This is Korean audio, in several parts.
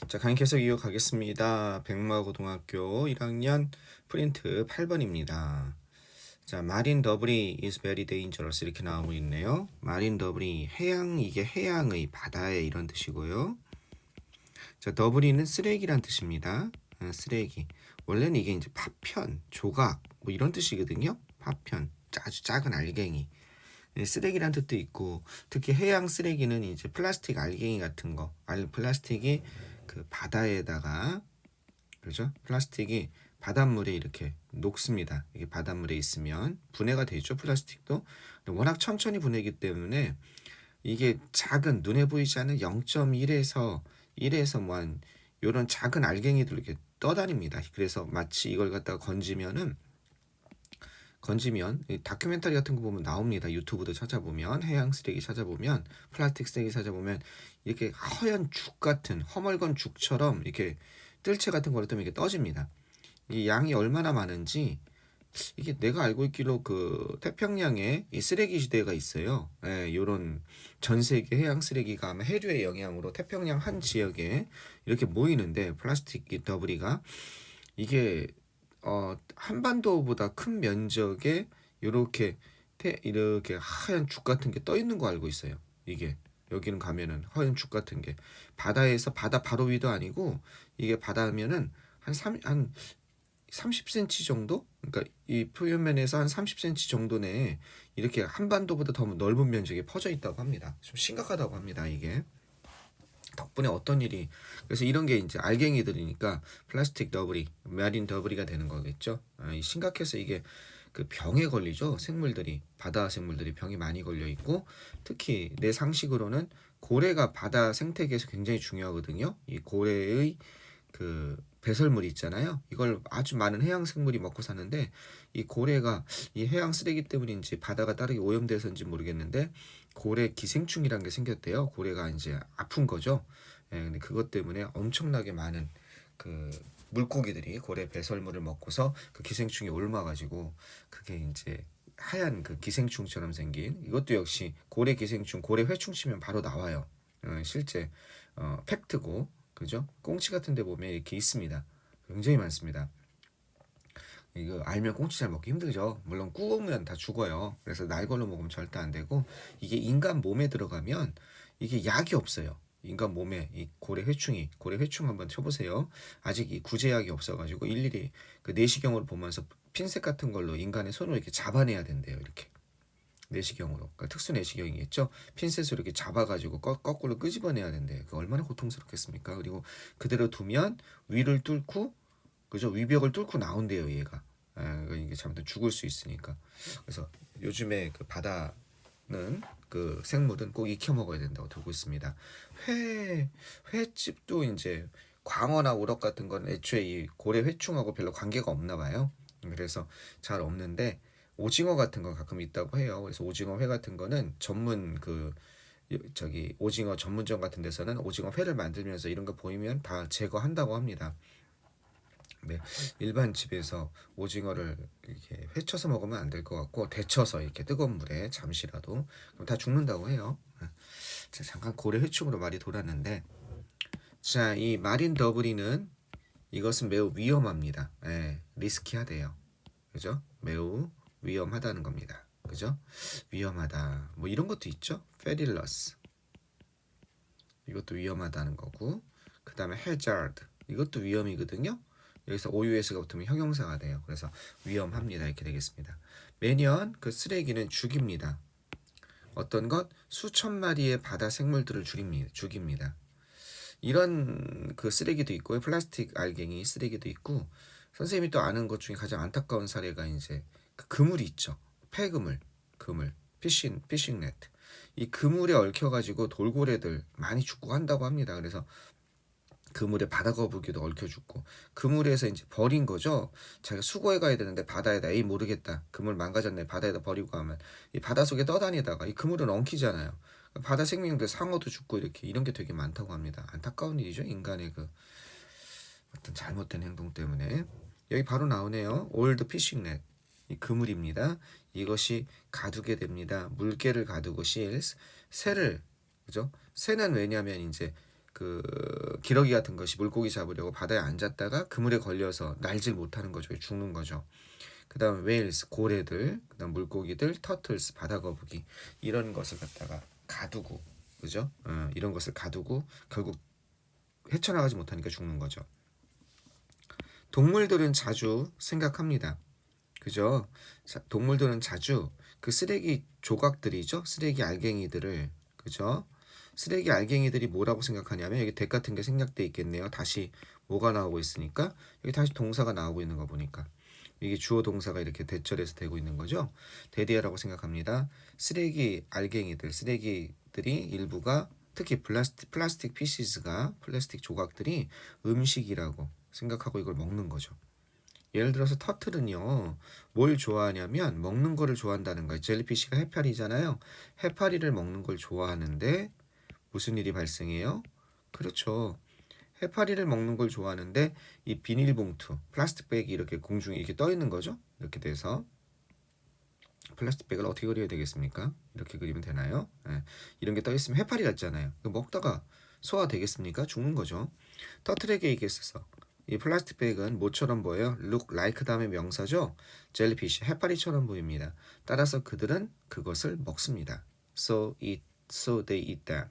자, 강의 계속 이어가겠습니다. 백마고등학교 1학년 프린트 8번입니다. 자, 마린 더블이 is very dangerous 이렇게 나오고 있네요. 마린 더블이 해양, 이게 해양의 바다의 이런 뜻이고요. 자, 더블이는 쓰레기란 뜻입니다. 쓰레기. 원래는 이게 이제 파편, 조각 뭐 이런 뜻이거든요. 파편, 아주 작은 알갱이. 쓰레기란 뜻도 있고, 특히 해양 쓰레기는 이제 플라스틱 알갱이 같은 거, 플라스틱이 그 바다에다가, 그죠? 플라스틱이 바닷물에 이렇게 녹습니다. 이게 바닷물에 있으면 분해가 되죠. 플라스틱도 워낙 천천히 분해기 때문에 이게 작은, 눈에 보이지 않는 0.1에서 뭐 한 요런 작은 알갱이들 이렇게 떠다닙니다. 그래서 마치 이걸 갖다가 건지면 다큐멘터리 같은 거 보면 나옵니다. 유튜브도 찾아보면, 해양 쓰레기 찾아보면, 플라스틱 쓰레기 찾아보면 이렇게 허연 죽 같은, 허멀건 죽처럼 이렇게 뜰채 같은 거를 뜨면 이렇게 떠집니다. 이 양이 얼마나 많은지, 이게 내가 알고 있기로 그 태평양에 이 쓰레기 시대가 있어요. 예, 요런 전 세계 해양 쓰레기가 아마 해류의 영향으로 태평양 한 지역에 이렇게 모이는데, 플라스틱 더블이가 이게 한반도보다 큰 면적에 이렇게 이렇게 하얀 죽 같은 게 떠 있는 거 알고 있어요. 이게 여기는 가면은 하얀 죽 같은 게 바다에서, 바다 바로 위도 아니고 이게 바다면은 한 30cm 정도? 그러니까 이 표면면에서 한 30cm 정도 내에 이렇게 한반도보다 더 넓은 면적에 퍼져 있다고 합니다. 좀 심각하다고 합니다, 이게. 덕분에 어떤 일이, 그래서 이런 게 이제 알갱이들이니까 플라스틱 더블이, 마린 더블이가 되는 거겠죠. 심각해서 이게 그 병에 걸리죠. 생물들이, 바다 생물들이 병이 많이 걸려 있고, 특히 내 상식으로는 고래가 바다 생태계에서 굉장히 중요하거든요. 이 고래의 그 배설물 있잖아요. 이걸 아주 많은 해양 생물이 먹고 사는데, 이 고래가 이 해양 쓰레기 때문인지 바다가 따르게 오염돼서인지 모르겠는데 고래 기생충이란 게 생겼대요. 고래가 이제 아픈 거죠. 예, 근데 그것 때문에 엄청나게 많은 그 물고기들이 고래 배설물을 먹고서 그 기생충이 옮아가지고 그게 이제 하얀 그 기생충처럼 생긴, 이것도 역시 고래 기생충, 고래 회충 치면 바로 나와요. 실제 팩트고, 그죠? 꽁치 같은 데 보면 이렇게 있습니다. 굉장히 많습니다. 이거 알면 꽁치 잘 먹기 힘들죠. 물론 구우면 다 죽어요. 그래서 날 걸로 먹으면 절대 안 되고, 이게 인간 몸에 들어가면 이게 약이 없어요. 인간 몸에 이 고래 회충 한번 쳐보세요. 아직 이 구제약이 없어가지고 일일이 그 내시경으로 보면서 핀셋 같은 걸로 인간의 손을 이렇게 잡아내야 된대요. 이렇게 내시경으로, 그러니까 특수 내시경이겠죠. 핀셋으로 이렇게 잡아가지고 거꾸로 끄집어내야 된대요. 그 얼마나 고통스럽겠습니까? 그리고 그대로 두면 위를 뚫고, 그죠? 위벽을 뚫고 나온대요, 얘가. 이게 잘못하면 죽을 수 있으니까. 그래서 요즘에 그 바다는, 그 생물은 꼭 익혀 먹어야 된다고 들고 있습니다. 횟집도 이제 광어나 우럭 같은 건 애초에 이 고래 회충하고 별로 관계가 없나 봐요. 그래서 잘 없는데 오징어 같은 건 가끔 있다고 해요. 그래서 오징어 회 같은 거는 전문 그 저기 오징어 전문점 같은 데서는 오징어 회를 만들면서 이런 거 보이면 다 제거한다고 합니다. 네, 일반 집에서 오징어를 이렇게 회쳐서 먹으면 안 될 것 같고, 데쳐서 이렇게 뜨거운 물에 잠시라도, 그럼 다 죽는다고 해요. 자, 잠깐 고래 회충으로 말이 돌았는데, 자, 이 마린 더블이는 이것은 매우 위험합니다. 리스키하대요. 그죠? 매우 위험하다는 겁니다. 그죠? 위험하다. 뭐 이런 것도 있죠. 페릴러스. 이것도 위험하다는 거고, 그 다음에 hazard. 이것도 위험이거든요. 여기서 OUS가 붙으면 형용사가 돼요. 그래서 위험합니다. 이렇게 되겠습니다. 매년 그 쓰레기는 죽입니다. 어떤 것? 수천 마리의 바다 생물들을 죽입니다. 이런 그 쓰레기도 있고요. 플라스틱 알갱이 쓰레기도 있고, 선생님이 또 아는 것 중에 가장 안타까운 사례가 이제 그 그물이 있죠. 폐그물, 그물, 피싱 네트. 이 그물에 얽혀가지고 돌고래들 많이 죽고 한다고 합니다. 그래서 그물에 바다거북이도 얽혀 죽고, 그물에서 이제 버린 거죠. 자기가 수거해 가야 되는데 바다에다, 에이 모르겠다, 그물 망가졌네, 바다에다 버리고 가면 이 바다 속에 떠다니다가 이 그물은 엉키잖아요. 바다 생명들, 상어도 죽고 이렇게, 이런 게 되게 많다고 합니다. 안타까운 일이죠. 인간의 그 어떤 잘못된 행동 때문에. 여기 바로 나오네요. 올드 피싱넷. 이 그물입니다. 이것이 가두게 됩니다. 물개를 가두고 실스, 새를, 그죠? 새는 왜냐하면 이제 그 기러기 같은 것이 물고기 잡으려고 바다에 앉았다가 그물에 걸려서 날질 못하는 거죠. 죽는 거죠. 그 다음 웨일스, 고래들, 그 다음 물고기들, 터틀스, 바다거북이 이런 것을 갖다가 가두고, 그죠? 이런 것을 가두고 결국 헤쳐나가지 못하니까 죽는 거죠. 동물들은 자주 생각합니다. 그죠? 동물들은 자주 그 쓰레기 조각들이죠. 쓰레기 알갱이들을, 그죠? 쓰레기 알갱이들이 뭐라고 생각하냐면 여기 대 같은 게 생략돼 있겠네요. 다시 뭐가 나오고 있으니까 여기 다시 동사가 나오고 있는 거 보니까 이게 주어 동사가 이렇게 대절해서 되고 있는 거죠. 대디어라고 생각합니다. 쓰레기 알갱이들, 쓰레기들이 일부가 특히 플라스틱 피시즈가 플라스틱 조각들이 음식이라고 생각하고 이걸 먹는 거죠. 예를 들어서 터틀은요, 뭘 좋아하냐면 먹는 거를 좋아한다는 거예요. 젤리피쉬가 해파리잖아요. 해파리를 먹는 걸 좋아하는데 무슨 일이 발생해요? 그렇죠. 해파리를 먹는 걸 좋아하는데 이 비닐봉투, 플라스틱백이 이렇게 공중에 이렇게 떠 있는 거죠. 이렇게 돼서 플라스틱백을 어떻게 그려야 되겠습니까? 이렇게 그리면 되나요? 네. 이런 게 떠 있으면 해파리 같잖아요. 먹다가 소화되겠습니까? 죽는 거죠. 터틀에게 얘기했어서 이 플라스틱백은 뭐처럼 보여요? look like 다음에 명사죠. 젤리피쉬, 해파리처럼 보입니다. 따라서 그들은 그것을 먹습니다. So they eat them.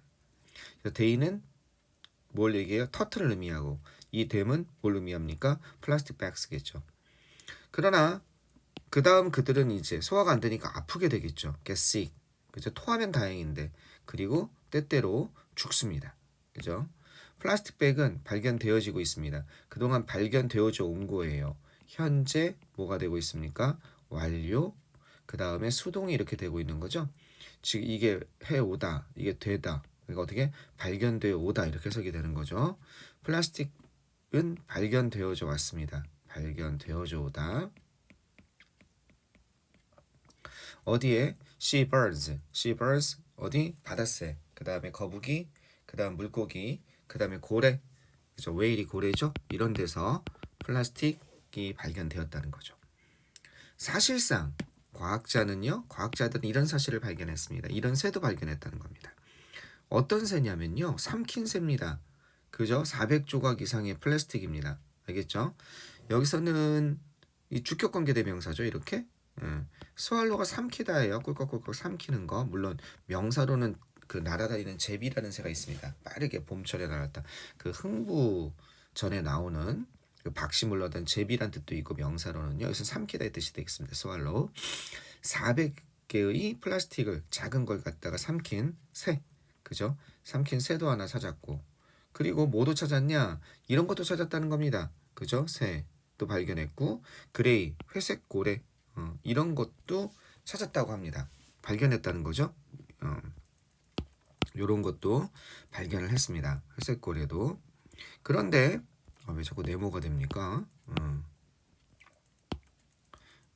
they는 뭘 얘기해요? 터틀을 의미하고 이 them은 뭘 의미합니까? 플라스틱 백스겠죠. 그러나 그 다음 그들은 이제 소화가 안 되니까 아프게 되겠죠. get sick. 그죠? 토하면 다행인데 그리고 때때로 죽습니다. 그죠? 플라스틱 백은 발견되어지고 있습니다. 그동안 발견되어져 온 거예요. 현재 뭐가 되고 있습니까? 완료. 그 다음에 수동이 이렇게 되고 있는 거죠. 지금 이게 해오다, 이게 되다. 그러니까 어떻게 발견되어 오다 이렇게 해석이 되는 거죠. 플라스틱은 발견되어져 왔습니다. 발견되어져 오다. 어디에? seabirds 어디? 바다새. 그 다음에 거북이, 그 다음 물고기, 그 다음에 고래, 그죠? 웨일이 고래죠. 이런 데서 플라스틱이 발견되었다는 거죠. 사실상 과학자들은 이런 사실을 발견했습니다. 이런 새도 발견했다는 겁니다. 어떤 새냐면요, 삼킨 새입니다. 그죠? 400조각 이상의 플라스틱입니다. 알겠죠? 여기서는 이 주격관계 대명사죠. 이렇게 스왈로가 삼키다예요. 꿀꺽꿀꺽 삼키는 거. 물론 명사로는 그 날아다니는 제비라는 새가 있습니다. 빠르게 봄철에 날았다. 그 흥부 전에 나오는 그 박씨물러던 제비란 뜻도 있고 명사로는요. 여기서 삼키다의 뜻이 되겠습니다. 스왈로. 400개의 플라스틱을 작은 걸 갖다가 삼킨 새. 그죠? 삼킨 새도 하나 찾았고 그리고 뭐도 찾았냐? 이런 것도 찾았다는 겁니다. 그죠? 새도 발견했고 그레이, 회색 고래 이런 것도 찾았다고 합니다. 발견했다는 거죠. 이런 것도 발견을 했습니다. 회색 고래도. 그런데 왜 자꾸 네모가 됩니까?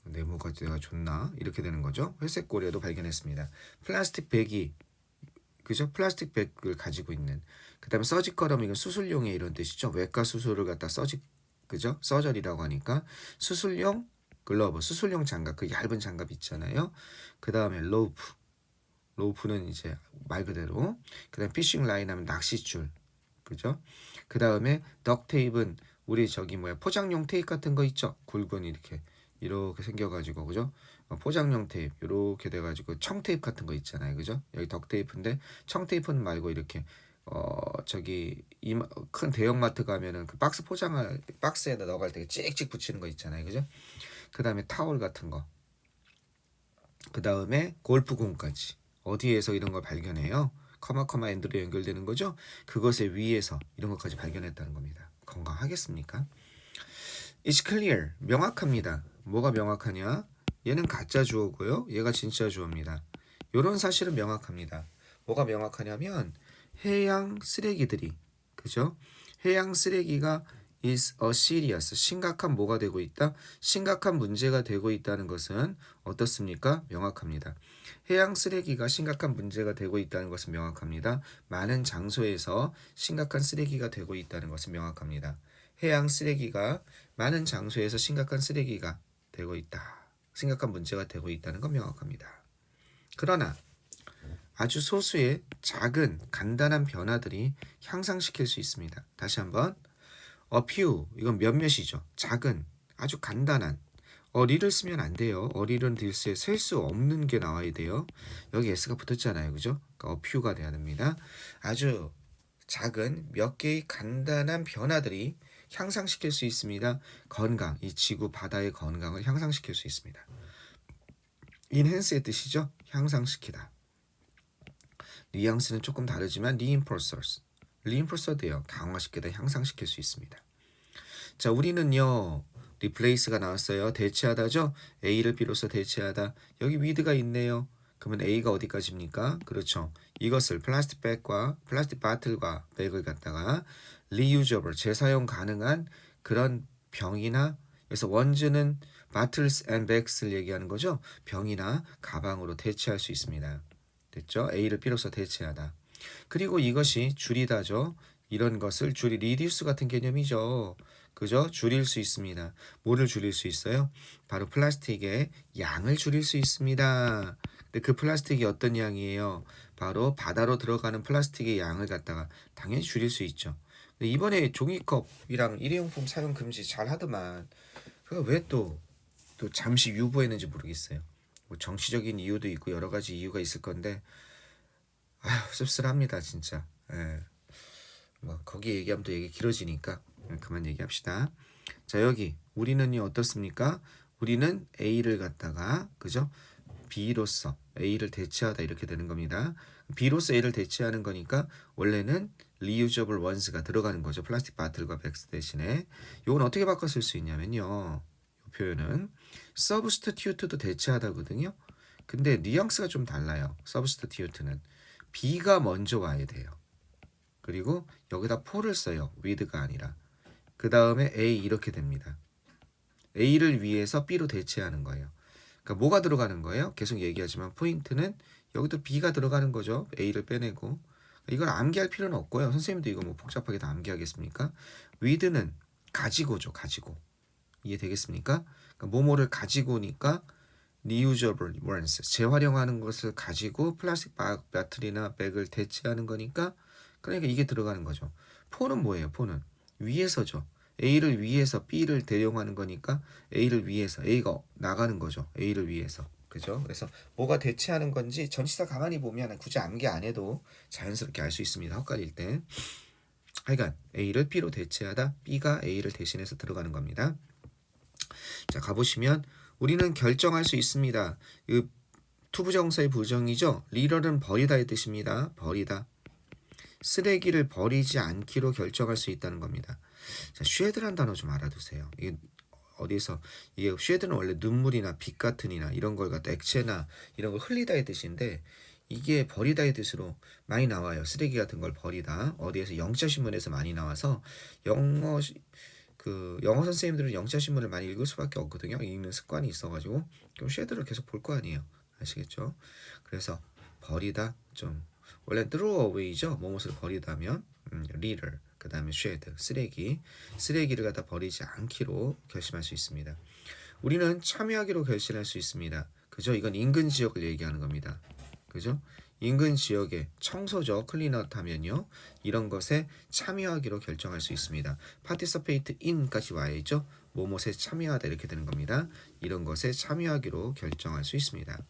네모가 내가 좋나? 이렇게 되는 거죠. 회색 고래도 발견했습니다. 플라스틱 백이 그죠? 플라스틱 백을 가지고 있는. 그 다음에 서지컬하면 이건 수술용의 이런 뜻이죠. 외과 수술을 갖다 그죠? 서저리라고 하니까 수술용 글러브, 수술용 장갑, 그 얇은 장갑 있잖아요. 그 다음에 로프는 이제 말 그대로. 그 다음에 피싱 라인 하면 낚싯줄, 그죠? 그 다음에 덕테이프는 우리 포장용 테이프 같은 거 있죠? 굵은 이렇게 생겨가지고, 그죠? 포장용 테이프 이렇게 돼가지고 청테이프 같은 거 있잖아요, 그죠? 여기 덕테이프인데 청테이프는 말고 이렇게 큰 대형마트 가면은 그 박스에다 넣어갈 때 찍찍 붙이는 거 있잖아요, 그죠? 그 다음에 타월 같은 거. 그 다음에 골프공까지. 어디에서 이런 걸 발견해요? 커마 엔드로 연결되는 거죠? 그것의 위에서 이런 것까지 발견했다는 겁니다. 건강하겠습니까? It's clear. 명확합니다. 뭐가 명확하냐? 얘는 가짜 주어고요. 얘가 진짜 주어입니다. 이런 사실은 명확합니다. 뭐가 명확하냐면 해양 쓰레기들이, 그죠? 해양 쓰레기가 is a serious, 심각한 뭐가 되고 있다? 심각한 문제가 되고 있다는 것은 어떻습니까? 명확합니다. 해양 쓰레기가 심각한 문제가 되고 있다는 것은 명확합니다. 많은 장소에서 심각한 쓰레기가 되고 있다는 것은 명확합니다. 해양 쓰레기가 많은 장소에서 심각한 쓰레기가 되고 있다. 심각한 문제가 되고 있다는 건 명확합니다. 그러나 아주 소수의 작은 간단한 변화들이 향상시킬 수 있습니다. 다시 한번 a few 이건 몇몇이죠. 작은 아주 간단한 리를 쓰면 안 돼요. 리는 딜스에 셀 수 없는 게 나와야 돼요. 여기 s가 붙었잖아요. 그죠? 그러니까 a few가 돼야 됩니다. 아주 작은 몇 개의 간단한 변화들이 향상시킬 수 있습니다. 건강, 이 지구 바다의 건강을 향상시킬 수 있습니다. enhance의 뜻이죠. 향상시키다. 뉘앙스는 조금 다르지만 reinforce돼요. 강화시키다, 향상시킬 수 있습니다. 자, 우리는요. replace가 나왔어요. 대체하다죠. A를 비로소 대체하다. 여기 with가 있네요. 그러면 A가 어디까지입니까? 그렇죠. 이것을 플라스틱 백과 플라스틱 바틀과 백을 갖다가 reusable, 재사용 가능한 그런 병이나 그래서 원즈는 bottles and bags를 얘기하는 거죠. 병이나 가방으로 대체할 수 있습니다. 됐죠? A를 비로소 대체하다. 그리고 이것이 줄이다죠. 이런 것을 reduce 같은 개념이죠. 그죠? 줄일 수 있습니다. 뭐를 줄일 수 있어요? 바로 플라스틱의 양을 줄일 수 있습니다. 근데 그 플라스틱이 어떤 양이에요? 바로 바다로 들어가는 플라스틱의 양을 갖다가 당연히 줄일 수 있죠. 근데 이번에 종이컵이랑 일회용품 사용 금지 잘 하더만 왜 또 잠시 유보했는지 모르겠어요. 뭐 정치적인 이유도 있고 여러 가지 이유가 있을 건데 아휴 씁쓸합니다 진짜. 예. 뭐 거기 얘기하면 또 얘기 길어지니까 그만 얘기합시다. 자 여기 우리는요 어떻습니까? 우리는 A를 갖다가 그죠? B로서 A를 대체하다 이렇게 되는 겁니다. B로서 A를 대체하는 거니까 원래는 reusable ones가 들어가는 거죠. 플라스틱 바틀과 백스 대신에. 이건 어떻게 바꿔 쓸 수 있냐면요. 이 표현은 substitute도 대체하다거든요. 근데 뉘앙스가 좀 달라요. substitute는 B가 먼저 와야 돼요. 그리고 여기다 for를 써요. with가 아니라. 그 다음에 A 이렇게 됩니다. A를 위해서 B로 대체하는 거예요. 그러니까 뭐가 들어가는 거예요? 계속 얘기하지만 포인트는 여기도 B가 들어가는 거죠. A를 빼내고. 이걸 암기할 필요는 없고요. 선생님도 이거 뭐 복잡하게 다 암기하겠습니까? with는 가지고죠. 가지고. 이해되겠습니까? 그러니까 뭐뭐를 가지고니까 reusable ones, 재활용하는 것을 가지고 플라스틱 바틀이나 백을 대체하는 거니까 그러니까 이게 들어가는 거죠. for는 뭐예요? for는 위에서죠. A를 위해서 B를 대용하는 거니까 A를 위해서 A가 나가는 거죠. A를 위해서. 그죠? 그래서 뭐가 대체하는 건지 전치사 가만히 보면 굳이 암기 안 해도 자연스럽게 알 수 있습니다. 헛갈릴 때. 하여간 A를 B로 대체하다 B가 A를 대신해서 들어가는 겁니다. 자 가보시면 우리는 결정할 수 있습니다. 이 투부정사의 부정이죠. 리럴은 버리다의 뜻입니다. 버리다. 쓰레기를 버리지 않기로 결정할 수 있다는 겁니다. 자, 쉐드란 단어 좀 알아두세요. 이게 어디서 이게 쉐드는 원래 눈물이나 빛 같은이나 이런 걸 갖다 액체나 이런 걸 흘리다의 뜻인데 이게 버리다의 뜻으로 많이 나와요. 쓰레기 같은 걸 버리다. 어디에서 영자 신문에서 많이 나와서 영어 선생님들은 영자 신문을 많이 읽을 수밖에 없거든요. 읽는 습관이 있어가지고 그럼 쉐드를 계속 볼 거 아니에요. 아시겠죠? 그래서 버리다 좀 원래 throw away죠. 뭐뭇을 버리다면 litter 그 다음에 shed 쓰레기를 갖다 버리지 않기로 결심할 수 있습니다. 우리는 참여하기로 결심할 수 있습니다. 그죠? 이건 인근 지역을 얘기하는 겁니다. 그죠? 인근 지역의 청소죠. 클린업 하면요. 이런 것에 참여하기로 결정할 수 있습니다. participate in까지 와야죠. 뭐뭇에 참여하다 이렇게 되는 겁니다. 이런 것에 참여하기로 결정할 수 있습니다.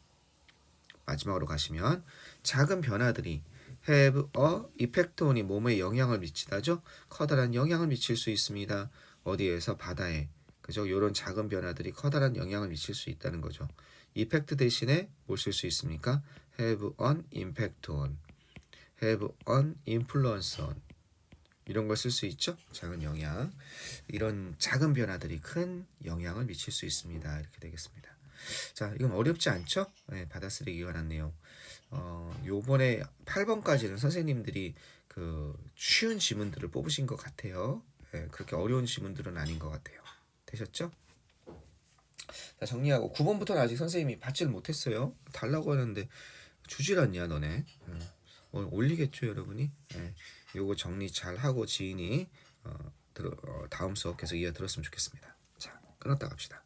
마지막으로 가시면 작은 변화들이 have a effect on이 뭐뭐에 영향을 미치다죠. 커다란 영향을 미칠 수 있습니다. 어디에서 바다에 그죠? 이런 작은 변화들이 커다란 영향을 미칠 수 있다는 거죠. effect 대신에 뭘 쓸 수 있습니까? have an impact on, have an influence on 이런 걸 쓸 수 있죠. 작은 영향 이런 작은 변화들이 큰 영향을 미칠 수 있습니다. 이렇게 되겠습니다. 자, 이건 어렵지 않죠? 네, 바다쓰레기에 관한 내용. 요번에 8번까지는 선생님들이 그 쉬운 지문들을 뽑으신 것 같아요. 네, 그렇게 어려운 지문들은 아닌 것 같아요. 되셨죠? 자, 정리하고 9번부터는 아직 선생님이 받지를 못했어요. 달라고 하는데 주질 않냐 너네. 오늘 올리겠죠 여러분이. 네, 요거 정리 잘 하고 지인이 다음 수업 계속 이어 들었으면 좋겠습니다. 자, 끊었다 갑시다.